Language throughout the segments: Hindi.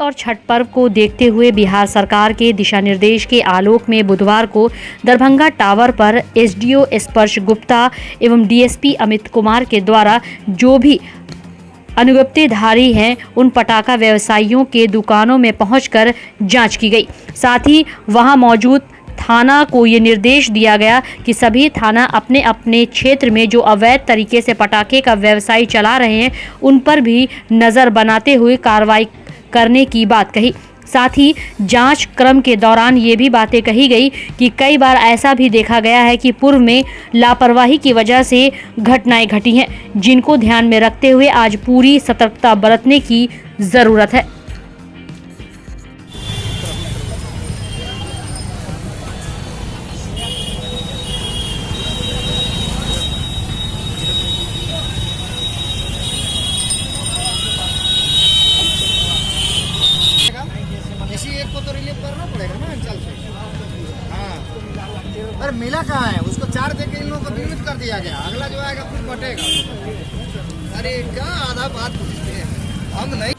और छठ पर्व को देखते हुए बिहार सरकार के दिशा निर्देश के आलोक में बुधवार को दरभंगा टावर पर एसडीओ स्पर्श गुप्ता एवं डीएसपी अमित कुमार के द्वारा जो भी अनुज्ञप्तिधारी हैं उन पटाखा व्यवसायियों के दुकानों में पहुंचकर जांच की गई। साथ ही वहां मौजूद थाना को ये निर्देश दिया गया कि सभी थाना अपने अपने क्षेत्र में जो अवैध तरीके से पटाखे का व्यवसाय चला रहे हैं उन पर भी नज़र बनाते हुए कार्रवाई करने की बात कही। साथ ही जांच क्रम के दौरान ये भी बातें कही गई कि कई बार ऐसा भी देखा गया है कि पूर्व में लापरवाही की वजह से घटनाएं घटी हैं, जिनको ध्यान में रखते हुए आज पूरी सतर्कता बरतने की ज़रूरत है। किसी एक को तो रिलीव करना पड़ेगा ना अंचल से। हाँ, अरे मिला कहाँ है? उसको 4 दे के इन लोगों को नियमित कर दिया गया। अगला जो आएगा फिर बटेगा। अरे क्या आधा बात पूछते हैं हम नहीं।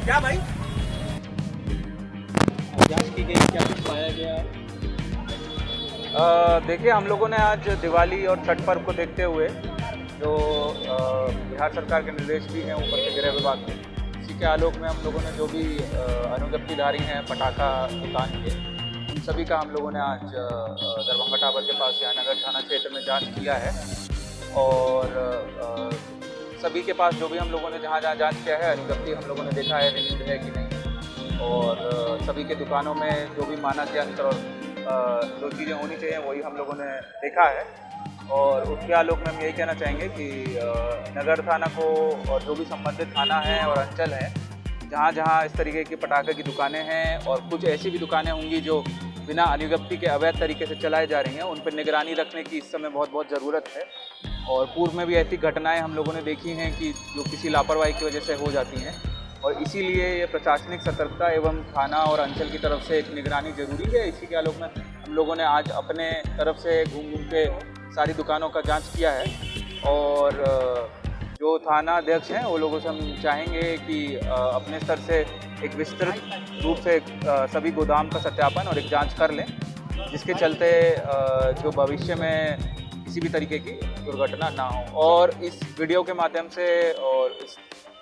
क्या भाई जांच की गई, क्या कुछ पाया गया? देखिए, हम लोगों ने आज दिवाली और छठ पर्व को देखते हुए जो बिहार सरकार के निर्देश भी हैं ऊपर के गृह विभाग में, इसी के आलोक में हम लोगों ने जो भी अनुज्ञप्तिधारी हैं पटाखा दुकान के, उन सभी का हम लोगों ने आज दरभंगा टावर के पास या नगर थाना क्षेत्र में जांच किया है। और सभी के पास जो भी हम लोगों ने जहाँ जहाँ जांच किया है अनुज्ञप्ति हम लोगों ने देखा है रिलीज है कि नहीं, और सभी के दुकानों में जो भी मानक के अंतर और जो चीज़ें होनी चाहिए वही हम लोगों ने देखा है। और उसके आलोक में हम यही कहना चाहेंगे कि नगर थाना को और जो भी संबंधित थाना है और अंचल है, जहाँ जहाँ इस तरीके की पटाखे की दुकानें हैं और कुछ ऐसी भी दुकानें होंगी जो बिना अनुज्ञप्ति के अवैध तरीके से चलाई जा रही हैं, उन पर निगरानी रखने की इस समय बहुत ज़रूरत है। और पूर्व में भी ऐसी घटनाएं हम लोगों ने देखी हैं कि जो किसी लापरवाही की वजह से हो जाती हैं, और इसीलिए ये प्रशासनिक सतर्कता एवं थाना और अंचल की तरफ से एक निगरानी जरूरी है। इसी के आलोक में हम लोगों ने आज अपने तरफ से घूम के सारी दुकानों का जांच किया है। और जो थाना अध्यक्ष हैं वो लोगों से हम चाहेंगे कि अपने स्तर से एक विस्तृत रूप से सभी गोदाम का सत्यापन और एक जांच कर लें, जिसके चलते जो भविष्य में किसी भी तरीके की दुर्घटना ना हो। और इस वीडियो के माध्यम से और इस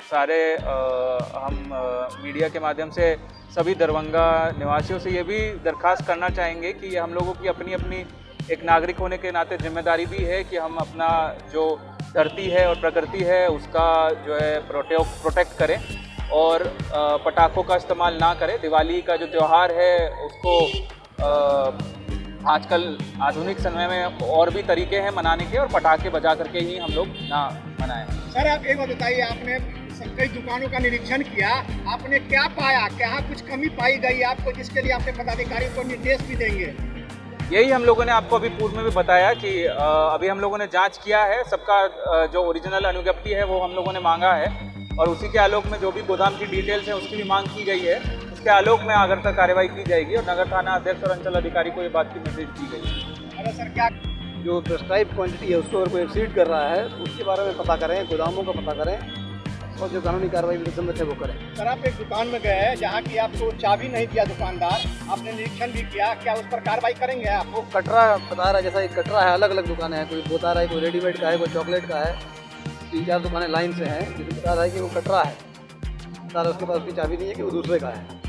सारे हम मीडिया के माध्यम से सभी दरभंगा निवासियों से ये भी दरख्वास्त करना चाहेंगे कि हम लोगों की अपनी अपनी एक नागरिक होने के नाते जिम्मेदारी भी है कि हम अपना जो धरती है और प्रकृति है उसका जो है प्रोटेक्ट करें और पटाखों का इस्तेमाल ना करें। दिवाली का जो त्यौहार है उसको आजकल आधुनिक समय में और भी तरीके हैं मनाने के, और पटाखे बजा करके ही हम लोग ना मनाएं। सर आप एक बात बताइए, आपने कई दुकानों का निरीक्षण किया, आपने क्या पाया, क्या कुछ कमी पाई गई आपको, जिसके लिए आपके पदाधिकारी को निर्देश भी देंगे? यही हम लोगों ने आपको अभी पूर्व में भी बताया कि अभी हम लोगों ने जांच किया है, सबका जो ओरिजिनल अनुज्ञप्ति है वो हम लोगों ने मांगा है, और उसी के आलोक में जो भी गोदाम की डिटेल्स हैं उसकी भी मांग की गई है। उसके आलोक में आगे तक कार्रवाई की जाएगी और नगर थाना अध्यक्ष और अंचल अधिकारी को ये बात की निर्देश दी गई है। अरे सर, क्या जो प्रेस्क्राइब क्वांटिटी है उसको अगर कोई एक्सीड कर रहा है तो उसके बारे में पता करें, गोदामों का पता करें और जो कानूनी कार्रवाई विरुद्ध है वो करें। सर आप एक दुकान में गए हैं जहाँ की आपको चाबी नहीं दिया दुकानदार, आपने निरीक्षण भी किया, क्या उस पर कार्रवाई करेंगे आप? वो कटरा बता रहा है, जैसा एक कटरा है, अलग अलग दुकानें हैं, कोई बता रहा है कोई रेडीमेड का है, कोई चॉकलेट का है, 3-4 दुकानें लाइन से हैं, जिसमें बता रहा है कि वो कटरा है, बता रहा है उसके पास उसकी चाबी नहीं है कि वो दूसरे का है।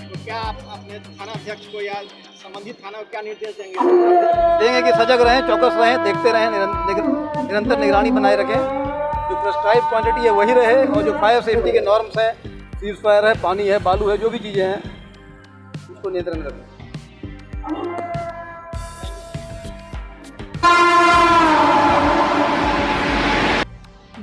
तो क्या आप अपने थाना अध्यक्ष को या संबंधित थाना को क्या निर्देश देंगे कि सजग रहें, चौकस रहें, देखते रहें, निरंतर निगरानी बनाए रखें। जो प्रेस्क्राइब क्वांटिटी है वही रहे और जो फायर सेफ्टी के नॉर्म्स है, सीज फायर है, पानी है, बालू है, जो भी चीज़ें हैं उसको नियंत्रण में रखें।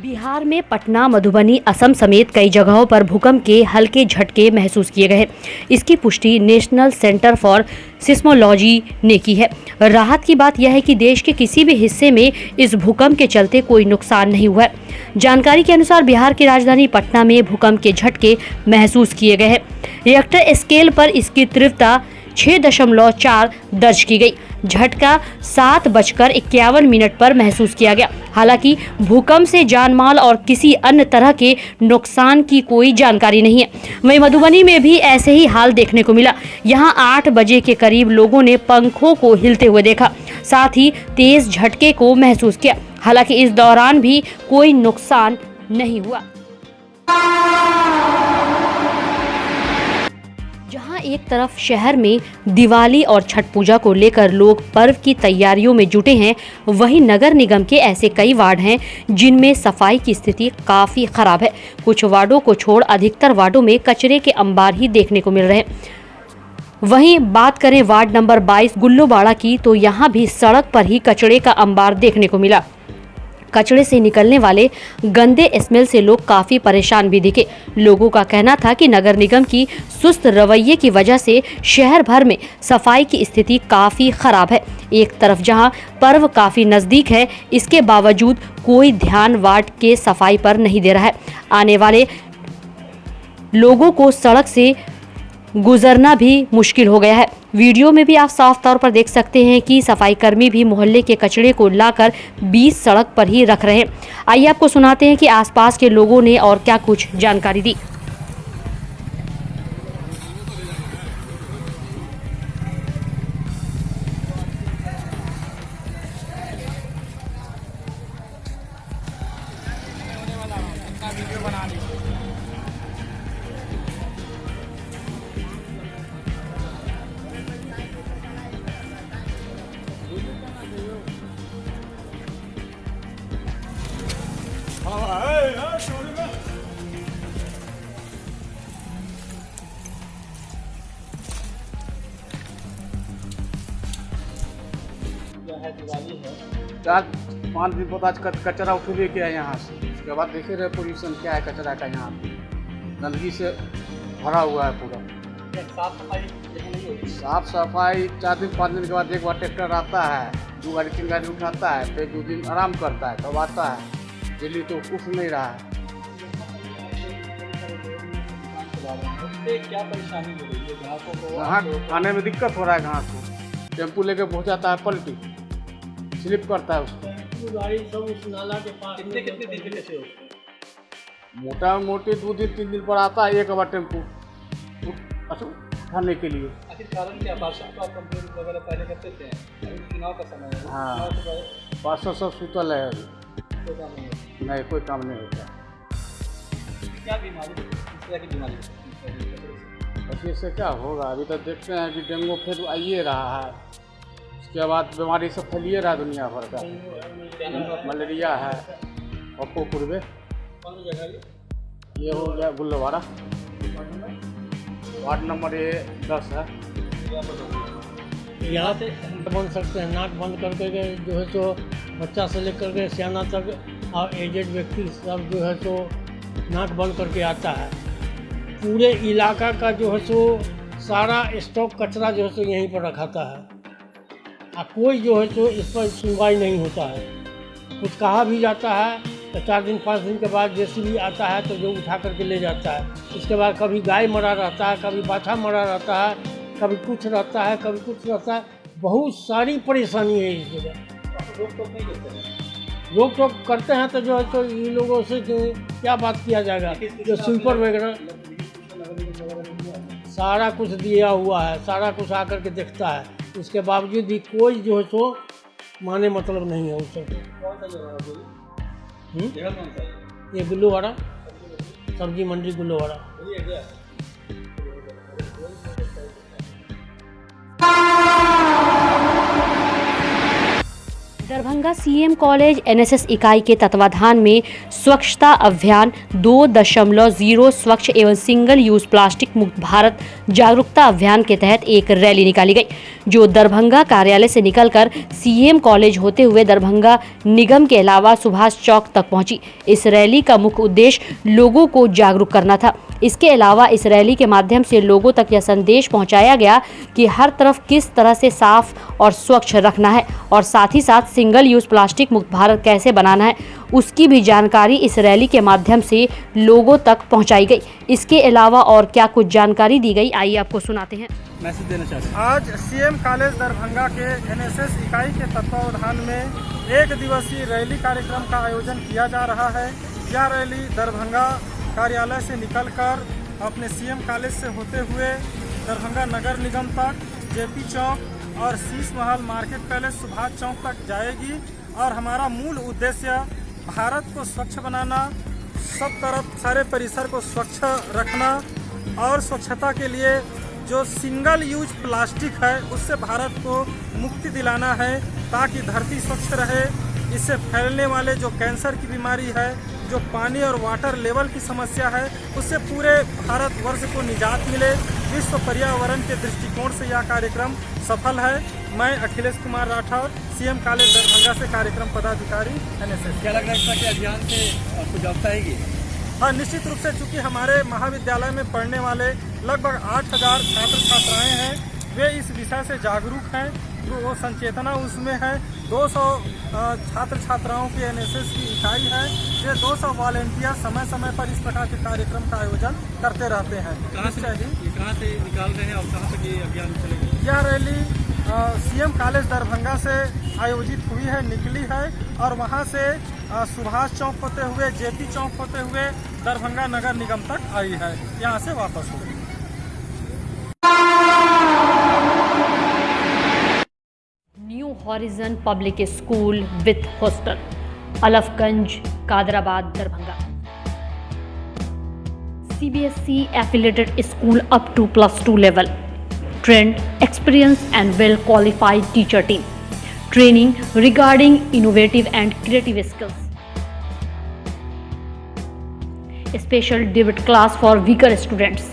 बिहार में पटना, मधुबनी, असम समेत कई जगहों पर भूकंप के हल्के झटके महसूस किए गए हैं। इसकी पुष्टि नेशनल सेंटर फॉर सिस्मोलॉजी ने की है। राहत की बात यह है कि देश के किसी भी हिस्से में इस भूकंप के चलते कोई नुकसान नहीं हुआ है। जानकारी के अनुसार बिहार की राजधानी पटना में भूकंप के झटके महसूस किए गए हैं। रिएक्टर स्केल पर इसकी तीव्रता 6.4 दर्ज की गई। झटका 7:51 पर महसूस किया गया। हालांकि भूकंप से जानमाल और किसी अन्य तरह के नुकसान की कोई जानकारी नहीं है। वहीं मधुबनी में भी ऐसे ही हाल देखने को मिला। यहां 8 बजे के करीब लोगों ने पंखों को हिलते हुए देखा, साथ ही तेज झटके को महसूस किया। हालांकि इस दौरान भी कोई नुकसान नहीं हुआ। जहां एक तरफ शहर में दिवाली और छठ पूजा को लेकर लोग पर्व की तैयारियों में जुटे हैं, वहीं नगर निगम के ऐसे कई वार्ड हैं जिनमें सफाई की स्थिति काफी खराब है। कुछ वार्डों को छोड़ अधिकतर वार्डों में कचरे के अंबार ही देखने को मिल रहे हैं। वहीं बात करें वार्ड नंबर 22 गुल्लूवाड़ा की, तो यहाँ भी सड़क पर ही कचरे का अंबार देखने को मिला। कचरे से निकलने वाले गंदे स्मेल से लोग काफी परेशान भी दिखे। लोगों का कहना था कि नगर निगम की सुस्त रवैये की वजह से शहर भर में सफाई की स्थिति काफी खराब है। एक तरफ जहां पर्व काफी नजदीक है, इसके बावजूद कोई ध्यान वार्ड के सफाई पर नहीं दे रहा है। आने वाले लोगों को सड़क से गुजरना भी मुश्किल हो गया है। वीडियो में भी आप साफ तौर पर देख सकते हैं कि सफाई कर्मी भी मोहल्ले के कचरे को लाकर बीच सड़क पर ही रख रहे हैं। आइए आपको सुनाते हैं कि आसपास के लोगों ने और क्या कुछ जानकारी दी। चार 5 दिन बाद आज कचरा उठे किया है यहाँ से। उसके बाद देखे रहे पोल्यूशन क्या है कचरा का, यहाँ गंदगी से भरा हुआ है पूरा। साफ सफाई 4 दिन 5 दिन के बाद एक बार ट्रैक्टर आता है, 2 गाड़ी 3 गाड़ी उठाता है, फिर 2 दिन आराम करता है, तब आता है। दिल्ली तो उठ नहीं रहा है। क्या परेशानी हो रही है ग्राहकों को? यहाँ आने में दिक्कत हो रहा है। घास को टेम्पू लेके पहुँचाता है, पलटी स्लिप करता है उसको। गाड़ी सब उस नाला के पास कितने दिन से हो? मोटा मोटी 2 दिन 3 दिन पर आता है एक बार टेम्पू उठाने के लिए। आखिर कारण क्या? पार्षद को आप कंप्लेन वगैरह पहले करते थे, अभी चुनाव का समय है। हाँ, पार्षद सब सुतल है अभी, कोई काम नहीं होता। नहीं कोई काम नहीं होता। क्या बीमारी, किस तरह की बीमारी? बस इससे क्या होगा? अभी तक देखते हैं कि डेंगू फिर आइए रहा है, उसके बाद बीमारी सब फैलिए रहा है दुनिया भर का। मलेरिया है और पूर्वे कौन सी जगह? ये हो गया गुल्लूवाड़ा, वार्ड नंबर 10 है। यहाँ से बंद सकते हैं, नाक बंद करके जो है सो बच्चा से लेकर के सियाना तक और एजेड व्यक्ति सब जो है सो नाक बंद करके आता है। पूरे इलाका का जो है सो सारा स्टॉक कचरा जो है सो यहीं पर रखाता है और कोई जो है सो इस पर सुनवाई नहीं होता है। कुछ कहा भी जाता है तो 4 दिन 5 दिन के बाद जेसीबी आता है तो जो उठा करके ले जाता है। इसके बाद कभी गाय मरा रहता है, कभी बाछा मरा रहता है, कभी कुछ रहता है, कभी कुछ रहता है। बहुत सारी परेशानी है इस जगह। रोक टोक नहीं करते हैं? रोक टोक करते हैं तो जो है तो इन लोगों से क्या बात किया जाएगा? जो स्वीपर वगैरह सारा कुछ दिया हुआ है, सारा कुछ आकर के देखता है, उसके बावजूद भी कोई जो है सो माने मतलब नहीं है उस सब। कौन सा जगह है? जगह कौन सा है? ये गुल्लूवाड़ा सब्जी मंडी गुल्लूवाड़ा। वही है क्या? दरभंगा सीएम कॉलेज एनएसएस इकाई के तत्वाधान में स्वच्छता अभियान 2.0 स्वच्छ एवं सिंगल यूज प्लास्टिक मुक्त भारत जागरूकता अभियान के तहत एक रैली निकाली गई, जो दरभंगा कार्यालय से निकलकर सीएम कॉलेज होते हुए दरभंगा निगम के अलावा सुभाष चौक तक पहुंची। इस रैली का मुख्य उद्देश्य लोगों को जागरूक करना था। इसके अलावा इस रैली के माध्यम से लोगों तक यह संदेश पहुंचाया गया कि हर तरफ किस तरह से साफ और स्वच्छ रखना है और साथ ही साथ सिंगल यूज प्लास्टिक मुक्त भारत कैसे बनाना है, उसकी भी जानकारी इस रैली के माध्यम से लोगों तक पहुंचाई गई। इसके अलावा और क्या कुछ जानकारी दी गई, आइए आपको सुनाते हैं। मैसेज देना चाहते हैं। आज सीएम कॉलेज दरभंगा के एनएसएस इकाई के तत्वावधान में 1 दिवसीय रैली कार्यक्रम का आयोजन किया जा रहा है। यह रैली दरभंगा कार्यालय से निकलकर अपने सीएम कॉलेज से होते हुए दरभंगा नगर निगम तक, जेपी चौक और शीश महल मार्केट पैलेस सुभाष चौक तक जाएगी। और हमारा मूल उद्देश्य भारत को स्वच्छ बनाना, सब तरफ सारे परिसर को स्वच्छ रखना और स्वच्छता के लिए जो सिंगल यूज प्लास्टिक है उससे भारत को मुक्ति दिलाना है, ताकि धरती स्वच्छ रहे। इससे फैलने वाले जो कैंसर की बीमारी है, जो पानी और वाटर लेवल की समस्या है, उससे पूरे भारतवर्ष को निजात मिले। विश्व पर्यावरण के दृष्टिकोण से यह कार्यक्रम सफल है। मैं अखिलेश कुमार राठौर, सीएम कॉलेज दरभंगा से कार्यक्रम पदाधिकारी एनएसएस। क्या लग रहा है कि अभियान से आपको जागरूकता आएगी? हाँ, निश्चित रूप से, चूँकि हमारे महाविद्यालय में पढ़ने वाले लगभग 8000 छात्र छात्राएँ हैं, वे इस विषय से जागरूक हैं, तो वो संचेतना उसमें है। 200 छात्र छात्राओं की एनएसएस की इकाई है। ये 200 वॉलेंटियर समय समय पर इस प्रकार के कार्यक्रम का आयोजन करते रहते हैं। कहाँ से निकाल रहे हैं और कहाँ तक ये अभियान चलेगी? यह रैली सीएम कॉलेज दरभंगा से आयोजित हुई है, निकली है और वहाँ से सुभाष चौक होते हुए, जेपी चौक होते हुए दरभंगा नगर निगम तक आई है, यहाँ से वापस हुई। New horizon public school with hostel, Alafganj, Kadrabad, Darbhanga. CBSE affiliated school up to +2 level. Trained, experienced and well qualified teacher team. Training regarding innovative and creative skills. Special debate class for weaker students.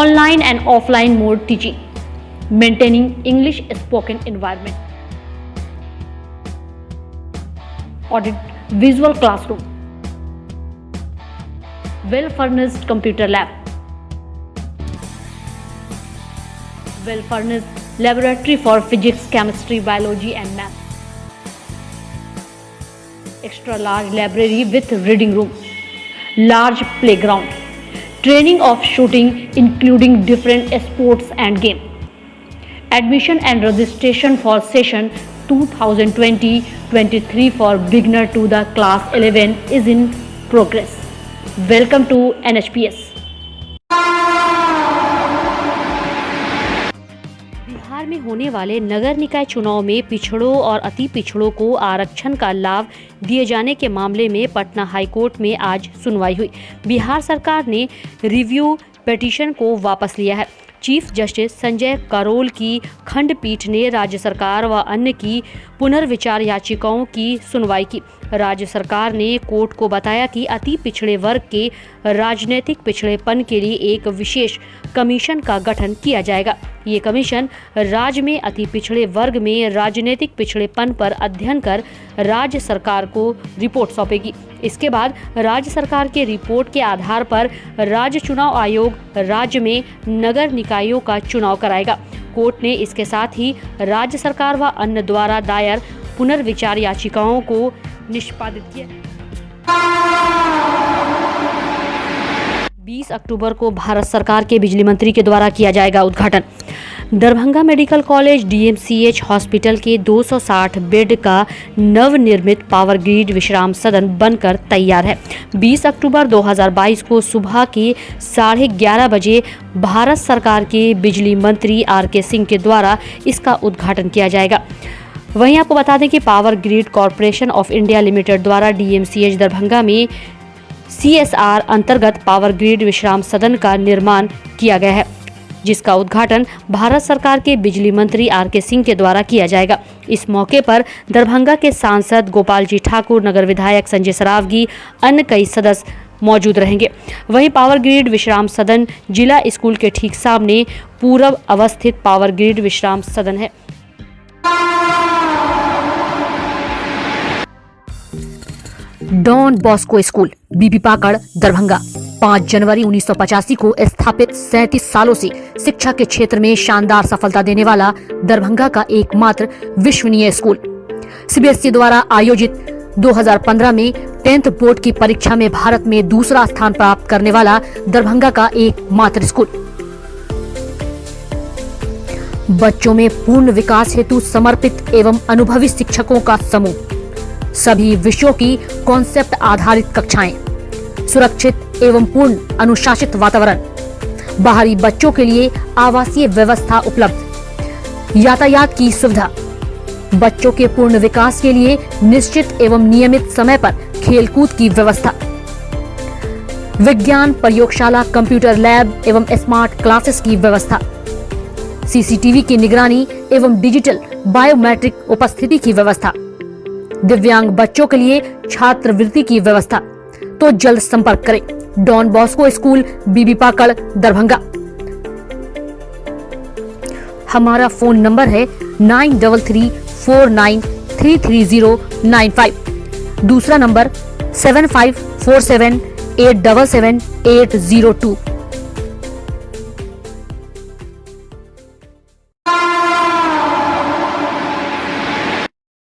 Online and offline mode teaching. Maintaining English spoken environment. Audit visual classroom. Well furnished computer lab. Well furnished laboratory for physics, chemistry, biology and math. Extra large library with reading room. Large playground. Training of shooting including different sports and game. Admission and registration for session 2020-23 for beginner to the class 11 is in progress. Welcome to NHPS. Bihar में होने वाले नगर निकाय चुनाव में पिछड़ों और अति पिछड़ों को आरक्षण का लाभ दिए जाने के मामले में पटना हाईकोर्ट में आज सुनवाई हुई। बिहार सरकार ने रिव्यू पिटीशन को वापस लिया है। चीफ जस्टिस संजय करोल की खंडपीठ ने राज्य सरकार व अन्य की पुनर्विचार याचिकाओं की सुनवाई की। राज्य सरकार ने कोर्ट को बताया कि अति पिछड़े वर्ग के राजनीतिक पिछड़ेपन के लिए एक विशेष कमीशन का गठन किया जाएगा। ये कमीशन राज्य में अति पिछड़े वर्ग में राजनीतिक पिछड़ेपन पर अध्ययन कर राज्य सरकार को रिपोर्ट सौंपेगी। इसके बाद राज्य सरकार के रिपोर्ट के आधार पर राज्य चुनाव आयोग राज्य में नगर निकायों का चुनाव कराएगा। कोर्ट ने इसके साथ ही राज्य सरकार व अन्य द्वारा दायर पुनर्विचार याचिकाओं को निष्पादित किया। 20 अक्टूबर को भारत सरकार के बिजली मंत्री के द्वारा किया जाएगा उद्घाटन। Darbhanga medical college DMCH hospital के 260 बेड का नवनिर्मित पावर ग्रिड विश्राम सदन बनकर तैयार है। 20 अक्टूबर 2022 को सुबह के 11:30 बजे भारत सरकार के बिजली मंत्री RK सिंह के द्वारा इसका उद्घाटन किया जाएगा। वहीं आपको बता दें कि power grid corporation of India limited द्वारा DMCH दरभंगा में CSR अंतर्गत पावर ग्रिड विश्राम सदन का निर्माण किया गया है। जिसका उद्घाटन भारत सरकार के बिजली मंत्री आर.के. सिंह के द्वारा किया जाएगा। इस मौके पर दरभंगा के सांसद गोपाल जी ठाकुर, नगर विधायक संजय सरावगी, अन्य कई सदस्य मौजूद रहेंगे। वहीं पावर ग्रिड विश्राम सदन जिला स्कूल के ठीक सामने पूर्व अवस्थित पावर ग्रिड विश्राम सदन है। डॉन बॉस्को स्कूल बीबी पाकड़ दरभंगा 5 जनवरी 1985 को स्थापित 37 सालों से शिक्षा के क्षेत्र में शानदार सफलता देने वाला दरभंगा का एकमात्र विश्वसनीय स्कूल। सीबीएसई द्वारा आयोजित 2015 में 10th बोर्ड की परीक्षा में भारत में दूसरा स्थान प्राप्त करने वाला दरभंगा का एकमात्र स्कूल। बच्चों में पूर्ण विकास हेतु समर्पित एवं अनुभवी शिक्षकों का समूह, सभी विषयों की कॉन्सेप्ट आधारित कक्षाएं, सुरक्षित एवं पूर्ण अनुशासित वातावरण, बाहरी बच्चों के लिए आवासीय व्यवस्था उपलब्ध, यातायात की सुविधा, बच्चों के पूर्ण विकास के लिए निश्चित एवं नियमित समय पर खेलकूद की व्यवस्था, विज्ञान प्रयोगशाला, कंप्यूटर लैब एवं स्मार्ट क्लासेस की व्यवस्था, सीसीटीवी की निगरानी एवं डिजिटल बायोमेट्रिक उपस्थिति की व्यवस्था, दिव्यांग बच्चों के लिए छात्रवृत्ति की व्यवस्था। तो जल्द संपर्क करें डॉन बॉस्को स्कूल बीबी पाकड़ दरभंगा। हमारा फोन नंबर है 9334933095। दूसरा नंबर 7547877802।